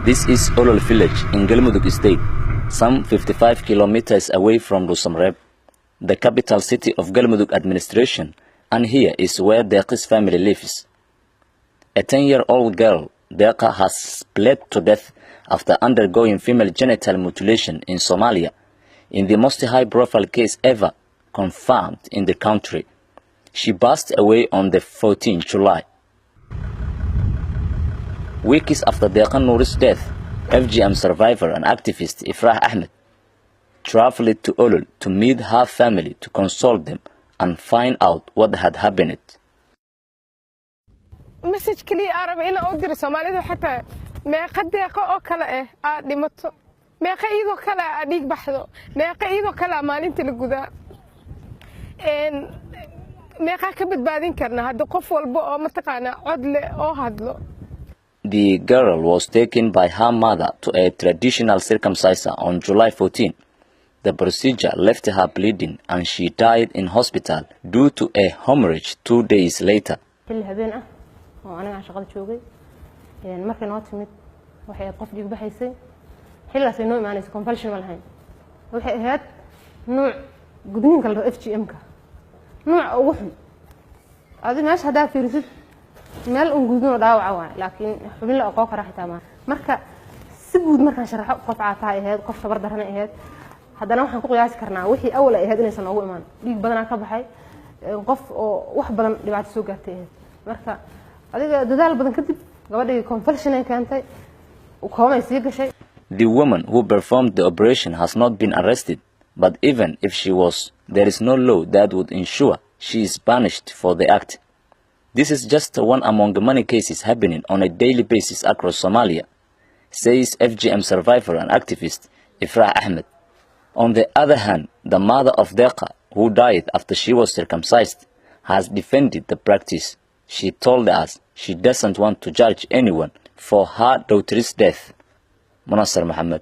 This is Olol village in Galmudug State, some 55 kilometers away from Dhusamreeb, the capital city of Galmudug administration, and here is where Deqa's family lives. A 10-year-old girl, Deqa, has bled to death after undergoing female genital mutilation in Somalia, in the most high-profile case ever confirmed in the country. She passed away on the 14th July. Weeks after Deqa Nour's death, FGM survivor and activist Ifrah Ahmed traveled to Olol to meet her family to console them and find out what had happened. message kaliya arab ina u diro Soomaalidu xataa meeqa deeqo oo kale ah dhimato meeqa iyadoo kale dhiig baxdo meeqa iyadoo kale maalintii la gudaa meeqa ka badbaadin karna hadda qof walba oo mataqaana cod leh oo hadlo. The girl was taken by her mother to a traditional circumciser on July 14. The procedure left her bleeding and she died in hospital due to a hemorrhage 2 days later. وأنا شغال شوقي يعني مركز نوتي waxay qof dhig baxaysay xilligaas ay noo imaanayso compulsion walahayn waxay ahayd nooc gudniinka la FGM ka nooc ugu xun adi meesha hadaa fiirisid meel uu gudno dhaawac waa laakiin xubin la aqoon kara xitaa ma marka si guud markaan sharaxo qof caata ahayd qof tabar daran ahayd haddana waxaan ku qiyaasi karnaa wixii awal ay ahayd inaysan ugu imaan dhiig badan ka baxay qof oo wax badan dhibaato soo gaartay marka adiga dadaal badan kadib gabadhii compulsion ay keentay oo koomay sii gashay. The woman who performed the operation has not been arrested, but even if she was, there is no law that would ensure she is punished for the act. This is just one among the many cases happening on a daily basis across Somalia, says FGM survivor and activist Ifrah Ahmed. On the other hand, the mother of Deqa, who died after she was circumcised, has defended the practice. She told us she doesn't want to judge anyone for her daughter's death. Munassar Muhammad.